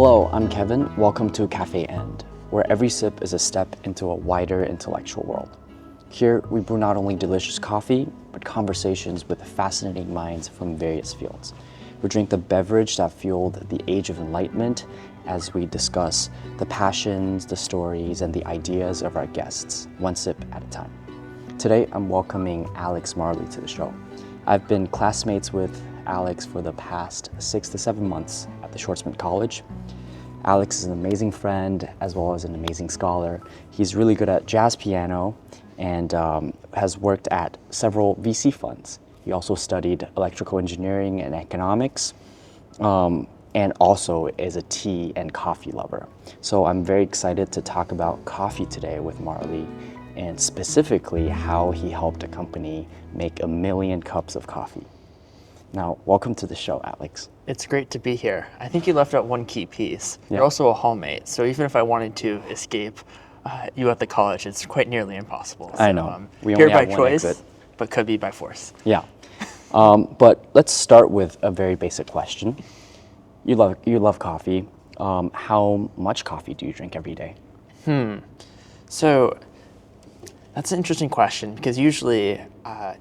Hello, I'm Kevin. Welcome to Café End, where every sip is a step into a wider intellectual world. Here, we brew not only delicious coffee, but conversations with fascinating minds from various fields. We drink the beverage that fueled the age of enlightenment as we discuss the passions, the stories, and the ideas of our guests, one sip at a time. Today, I'm welcoming Alex Marley to the show. I've been classmates with Alex for the past 6 to 7 months at the Schwarzman College. Alex is an amazing friend as well as an amazing scholar. He's really good at jazz piano and has worked at several VC funds. He also studied electrical engineering and economics, and also is a tea and coffee lover. So I'm very excited to talk about coffee today with Marley, and specifically how he helped a company make 1 million cups of coffee. Now, welcome to the show, Alex. It's great to be here. I think you left out one key piece. Yeah. You're also a hallmate, so even if I wanted to escape you at the college, it's quite nearly impossible. So, I know. We here only by have one choice, exit. but could be by force. Yeah. But let's start with a very basic question. You love coffee. How much coffee do you drink every day? So that's an interesting question because usually,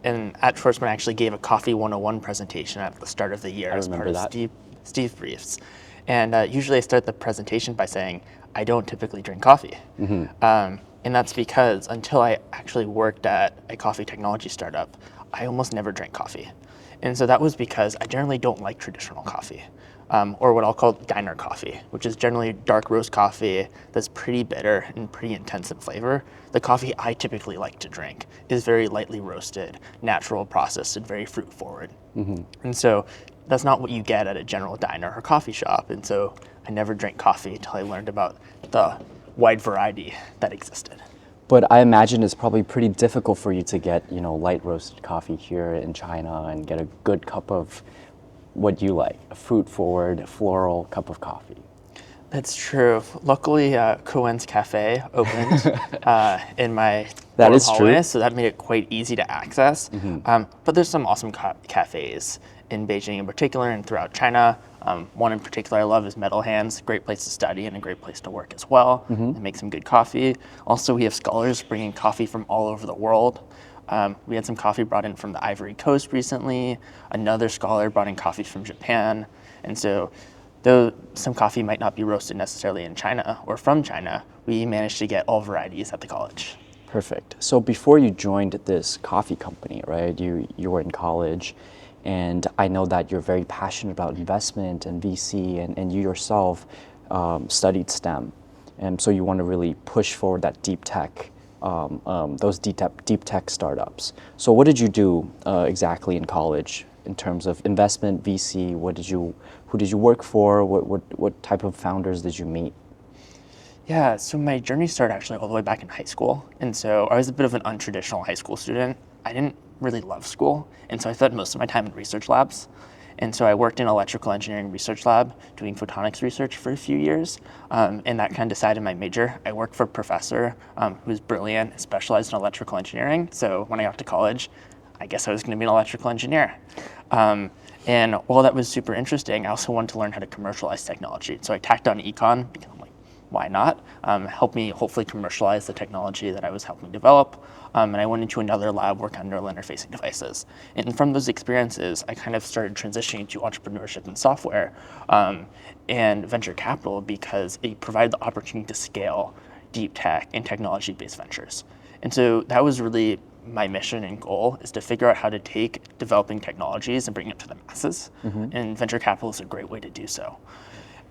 and at Schwarzman I actually gave a Coffee 101 presentation at the start of the year as part of Steve Briefs. And usually I start the presentation by saying, I don't typically drink coffee. And that's because until I actually worked at a coffee technology startup, I almost never drank coffee. And so that was because I generally don't like traditional coffee. Or what I'll call diner coffee, which is generally dark roast coffee that's pretty bitter and pretty intense in flavor. The coffee I typically like to drink is very lightly roasted, natural processed, and very fruit forward. And so that's not what you get at a general diner or coffee shop. And so I never drank coffee until I learned about the wide variety that existed. But I imagine it's probably pretty difficult for you to get, light roasted coffee here in China and get a good cup of what you like, a fruit-forward, floral cup of coffee. That's true. Luckily, Cohen's Kafé opened in my That is hallway, true. so that made it quite easy to access. But there's some awesome cafes in Beijing in particular and throughout China. One in particular I love is Metal Hands, great place to study and a great place to work as well. They make some good coffee. Also, we have scholars bringing coffee from all over the world. We had some coffee brought in from the Ivory Coast recently. Another scholar brought in coffee from Japan. And so though some coffee might not be roasted necessarily in China or from China, we managed to get all varieties at the college. Perfect. So before you joined this coffee company, right, you were in college, and I know that you're very passionate about investment and VC, and you yourself studied STEM. And so you want to really push forward that deep tech, those deep tech startups. So what did you do exactly in college in terms of investment, VC? Who did you work for? What type of founders did you meet? Yeah, so my journey started actually all the way back in high school. And so I was a bit of an untraditional high school student. I didn't really love school, and so I spent most of my time in research labs. And so I worked in electrical engineering research lab doing photonics research for a few years, and that kind of decided my major. I worked for a professor who's brilliant, specialized in electrical engineering. So when I got to college, I guess I was going to be an electrical engineer. And while that was super interesting, I also wanted to learn how to commercialize technology. So I tacked on econ because I'm like, why not? Help me hopefully commercialize the technology that I was helping develop. And I went into another lab, work on neural interfacing devices. And from those experiences, I kind of started transitioning to entrepreneurship and software and venture capital because it provided the opportunity to scale deep tech and technology-based ventures. And so that was really my mission and goal, is to figure out how to take developing technologies and bring it to the masses. And venture capital is a great way to do so.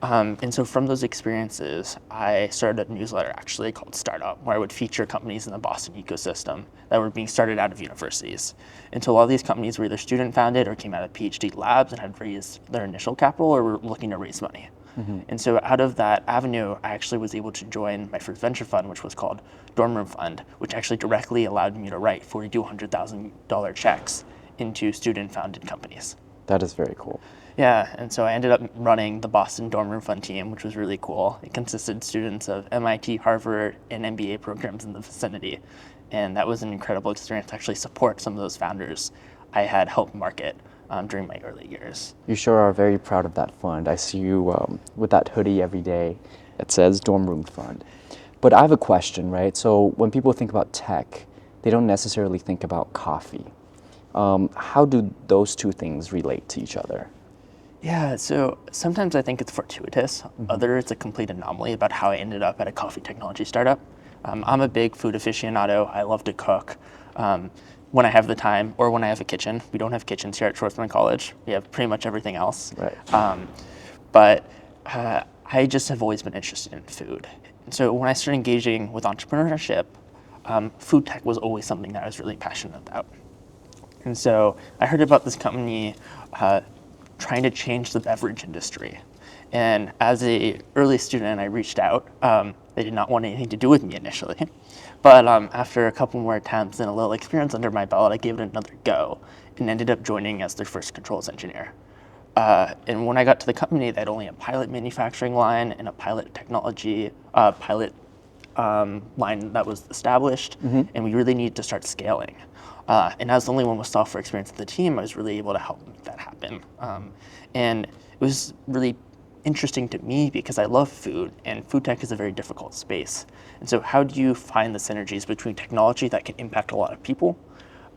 And so from those experiences, I started a newsletter actually called Startup, where I would feature companies in the Boston ecosystem that were being started out of universities. And so a lot of these companies were either student founded or came out of PhD labs and had raised their initial capital or were looking to raise money. And so out of that avenue, I actually was able to join my first venture fund, which was called Dorm Room Fund, which actually directly allowed me to write $40,000 to $100,000 checks into student-founded companies. That is very cool. Yeah, and so I ended up running the Boston Dorm Room Fund team, which was really cool. It consisted of students of MIT, Harvard, and MBA programs in the vicinity. And that was an incredible experience to actually support some of those founders I had helped market during my early years. You sure are very proud of that fund. I see you with that hoodie every day that says dorm room fund. But I have a question, right? So when people think about tech, they don't necessarily think about coffee. How do those two things relate to each other? Yeah, so sometimes I think it's fortuitous. Others, it's a complete anomaly about how I ended up at a coffee technology startup. I'm a big food aficionado. I love to cook when I have the time or when I have a kitchen. We don't have kitchens here at Schwarzman College. We have pretty much everything else. Right. But I just have always been interested in food. And so when I started engaging with entrepreneurship, food tech was always something that I was really passionate about. And so I heard about this company trying to change the beverage industry. And as a early student, I reached out. They did not want anything to do with me initially. But after a couple more attempts and a little experience under my belt, I gave it another go and ended up joining as their first controls engineer. And when I got to the company, they had only a pilot manufacturing line and a pilot technology line that was established, and we really needed to start scaling. And as the only one with software experience at the team, I was really able to help make that happen. And it was really interesting to me because I love food, and food tech is a very difficult space. And so how do you find the synergies between technology that can impact a lot of people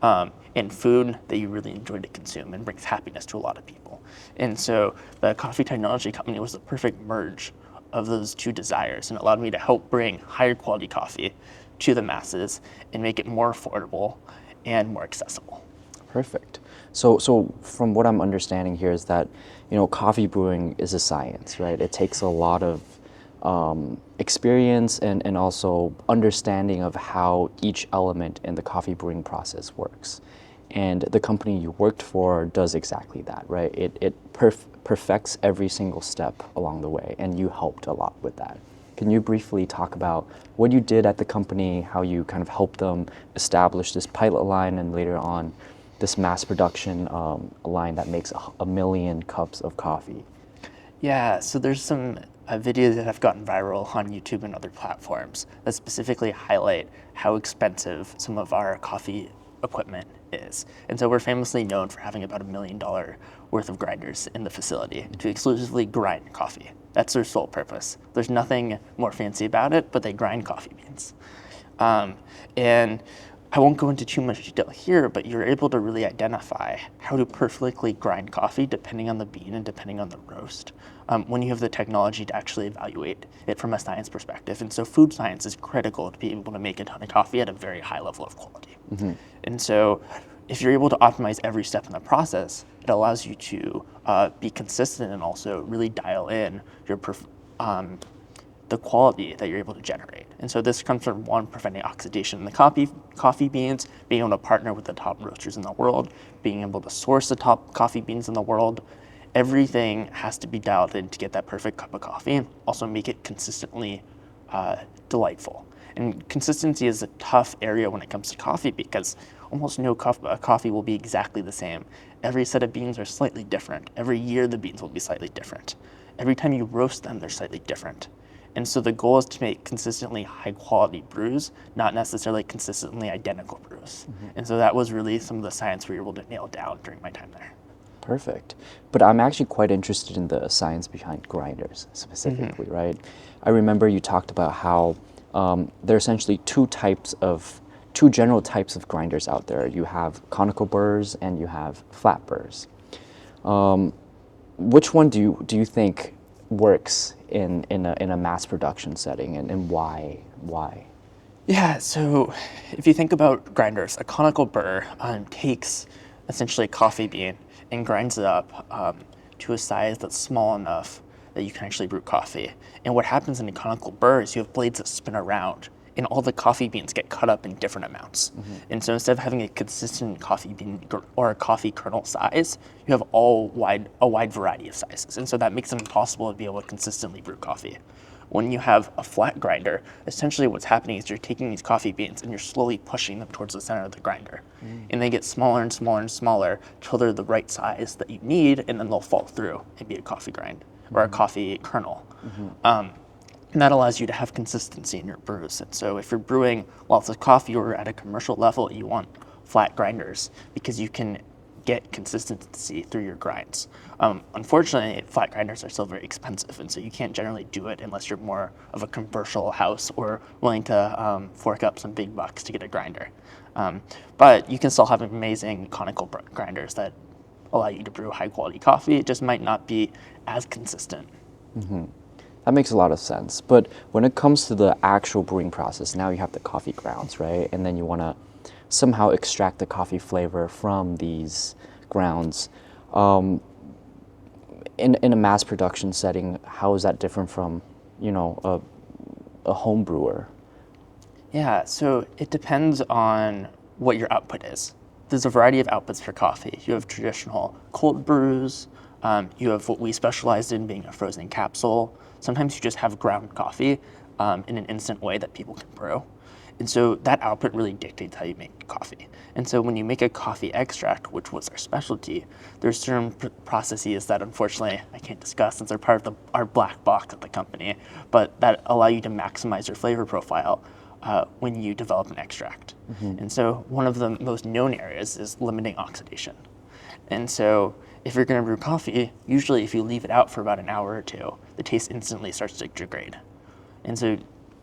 and food that you really enjoy to consume and brings happiness to a lot of people? And so the coffee technology company was the perfect merge of those two desires and allowed me to help bring higher quality coffee to the masses and make it more affordable and more accessible. Perfect. So from what I'm understanding here is that, coffee brewing is a science, right? It takes a lot of experience and also understanding of how each element in the coffee brewing process works. And the company you worked for does exactly that, right? It perfects every single step along the way, and you helped a lot with that. Can you briefly talk about what you did at the company, how you kind of helped them establish this pilot line and later on this mass production line that makes a million cups of coffee? Yeah, so there's some videos that have gotten viral on YouTube and other platforms that specifically highlight how expensive some of our coffee equipment is. And so we're famously known for having about $1 million worth of grinders in the facility to exclusively grind coffee. That's their sole purpose. There's nothing more fancy about it, but they grind coffee beans. And I won't go into too much detail here, but you're able to really identify how to perfectly grind coffee depending on the bean and depending on the roast when you have the technology to actually evaluate it from a science perspective. And so food science is critical to be able to make a ton of coffee at a very high level of quality. And so if you're able to optimize every step in the process, it allows you to be consistent and also really dial in your the quality that you're able to generate. And so this comes from one, preventing oxidation in the coffee beans, being able to partner with the top roasters in the world, being able to source the top coffee beans in the world. Everything has to be dialed in to get that perfect cup of coffee and also make it consistently delightful. And consistency is a tough area when it comes to coffee because almost no coffee will be exactly the same. Every set of beans are slightly different. Every year the beans will be slightly different. Every time you roast them, they're slightly different. And so the goal is to make consistently high quality brews, not necessarily consistently identical brews. And so that was really some of the science we were able to nail down during my time there. Perfect. But I'm actually quite interested in the science behind grinders specifically, right? I remember you talked about how there are essentially two general types of grinders out there. You have conical burrs and you have flat burrs. Which one do you think works in a mass production setting, and why? Yeah, so if you think about grinders, a conical burr takes essentially a coffee bean and grinds it up to a size that's small enough that you can actually brew coffee. And what happens in a conical burr is you have blades that spin around, and all the coffee beans get cut up in different amounts. And so instead of having a consistent coffee bean or a coffee kernel size, you have a wide variety of sizes. And so that makes it impossible to be able to consistently brew coffee. When you have a flat grinder, essentially what's happening is you're taking these coffee beans and you're slowly pushing them towards the center of the grinder. And they get smaller and smaller and smaller till they're the right size that you need, and then they'll fall through and be a coffee grind or a coffee kernel. And that allows you to have consistency in your brews. And so if you're brewing lots of coffee or at a commercial level, you want flat grinders because you can get consistency through your grinds. Unfortunately, flat grinders are still very expensive, and so you can't generally do it unless you're more of a commercial house or willing to fork up some big bucks to get a grinder. But you can still have amazing conical grinders that allow you to brew high quality coffee. It just might not be as consistent. That makes a lot of sense. But when it comes to the actual brewing process, now you have the coffee grounds, right? And then you want to somehow extract the coffee flavor from these grounds. In a mass production setting, how is that different from, a home brewer? Yeah, so it depends on what your output is. There's a variety of outputs for coffee. You have traditional cold brews. You have what we specialize in being a frozen capsule. Sometimes you just have ground coffee in an instant way that people can brew. And so that output really dictates how you make coffee. And so when you make a coffee extract, which was our specialty, there's certain processes that unfortunately I can't discuss since they're part of our black box at the company, but that allow you to maximize your flavor profile when you develop an extract. And so one of the most known areas is limiting oxidation. And so if you're going to brew coffee, usually if you leave it out for about an hour or two, the taste instantly starts to degrade. And so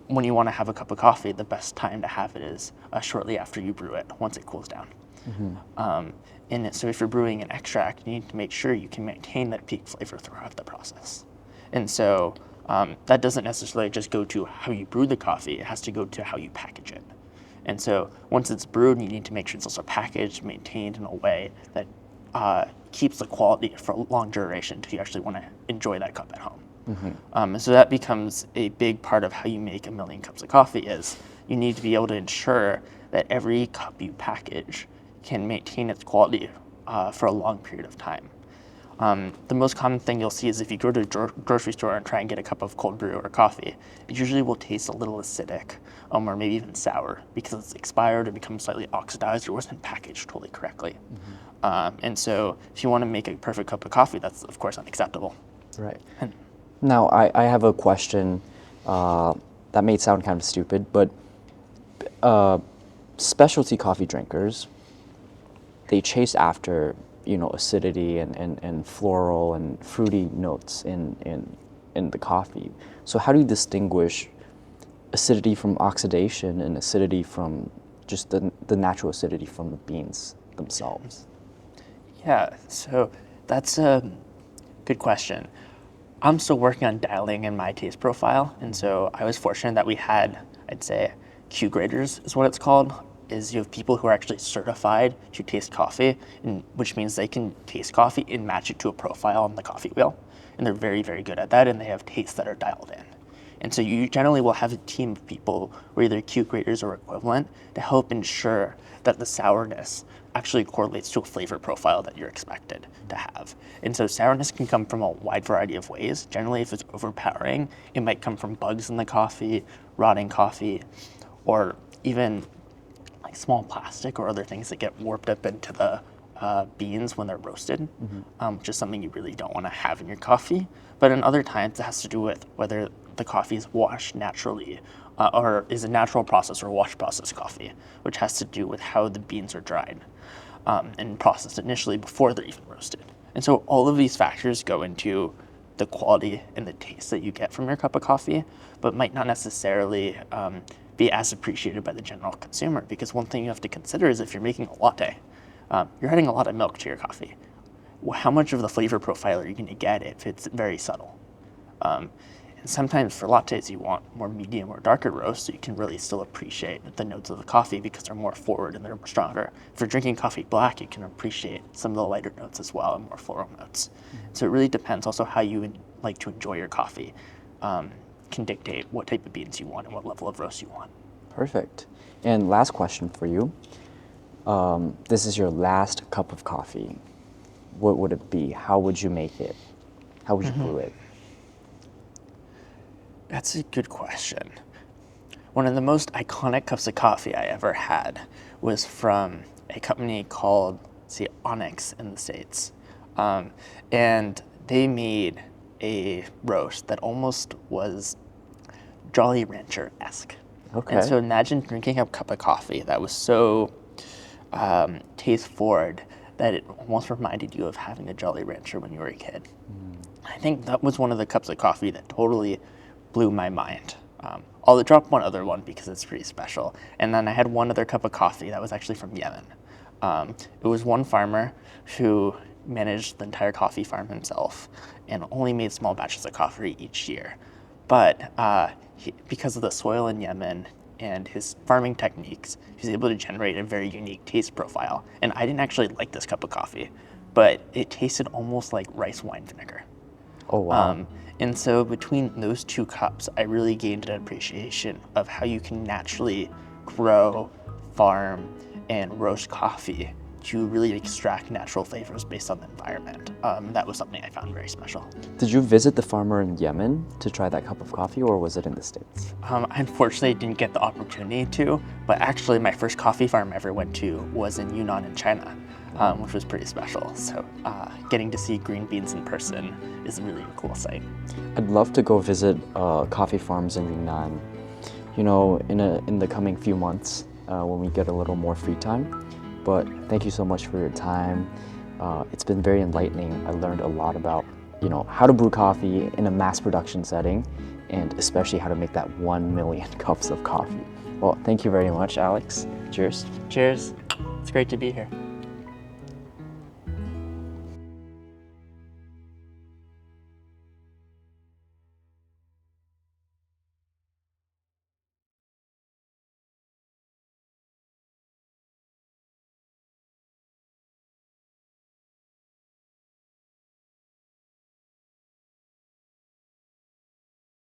when you want to have a cup of coffee, the best time to have it is shortly after you brew it, once it cools down. And so if you're brewing an extract, you need to make sure you can maintain that peak flavor throughout the process. And so that doesn't necessarily just go to how you brew the coffee, it has to go to how you package it. And so once it's brewed, you need to make sure it's also packaged, maintained in a way that keeps the quality for a long duration until you actually want to enjoy that cup at home. So that becomes a big part of how you make 1,000,000 cups of coffee is you need to be able to ensure that every cup you package can maintain its quality for a long period of time. The most common thing you'll see is if you go to a grocery store and try and get a cup of cold brew or coffee, it usually will taste a little acidic or maybe even sour because it's expired or become slightly oxidized or wasn't packaged totally correctly. And so if you want to make a perfect cup of coffee, that's of course unacceptable. Right. Now, I have a question that may sound kind of stupid, but specialty coffee drinkers, they chase after, acidity and floral and fruity notes in the coffee. So how do you distinguish acidity from oxidation and acidity from just the natural acidity from the beans themselves? Yeah, so that's a good question. I'm still working on dialing in my taste profile, and so I was fortunate that we had, I'd say, Q graders is what it's called, is you have people who are actually certified to taste coffee, which means they can taste coffee and match it to a profile on the coffee wheel, and they're very, very good at that, and they have tastes that are dialed in. And so you generally will have a team of people who are either Q graders or equivalent to help ensure that the sourness actually correlates to a flavor profile that you're expected to have. And so sourness can come from a wide variety of ways. Generally, if it's overpowering, it might come from bugs in the coffee, rotting coffee, or even like small plastic or other things that get warped up into the beans when they're roasted, which is something you really don't want to have in your coffee. But in other times, it has to do with whether the coffee is washed naturally or is a natural process or wash process coffee, which has to do with how the beans are dried and processed initially before they're even roasted. And so all of these factors go into the quality and the taste that you get from your cup of coffee, but might not necessarily be as appreciated by the general consumer, because one thing you have to consider is if you're making a latte, you're adding a lot of milk to your coffee. How much of the flavor profile are you going to get if it's very subtle? And sometimes for lattes, you want more medium or darker roast so you can really still appreciate the notes of the coffee because they're more forward and they're more stronger. If you're drinking coffee black, you can appreciate some of the lighter notes as well and more floral notes. So it really depends also how you like to enjoy your coffee can dictate what type of beans you want and what level of roast you want. Perfect. And last question for you. This is your last cup of coffee. What would it be? How would you make it? How would you brew it? That's a good question. One of the most iconic cups of coffee I ever had was from a company called, Onyx in the States. And they made a roast that almost was Jolly Rancher-esque. Okay. And so imagine drinking a cup of coffee that was so taste forward that it almost reminded you of having a Jolly Rancher when you were a kid. I think that was one of the cups of coffee that totally blew my mind. I'll drop one other one because it's pretty special. And then I had one other cup of coffee that was actually from Yemen. It was one farmer who managed the entire coffee farm himself and only made small batches of coffee each year. But because of the soil in Yemen and his farming techniques, he was able to generate a very unique taste profile. And I didn't actually like this cup of coffee, but it tasted almost like rice wine vinegar. Oh, wow. And so between those two cups, I really gained an appreciation of how you can naturally grow, farm, and roast coffee to really extract natural flavors based on the environment. That was something I found very special. Did you visit the farmer in Yemen to try that cup of coffee, or was it in the States? I unfortunately didn't get the opportunity to, but actually my first coffee farm I ever went to was in Yunnan in China, which was pretty special. So getting to see green beans in person is really a cool sight. I'd love to go visit coffee farms in Yunnan, you know, in the coming few months when we get a little more free time. But thank you so much for your time. It's been very enlightening. I learned a lot about, you know, how to brew coffee in a mass production setting, and especially how to make that 1 million cups of coffee. Well, thank you very much, Alex. Cheers. Cheers. It's great to be here.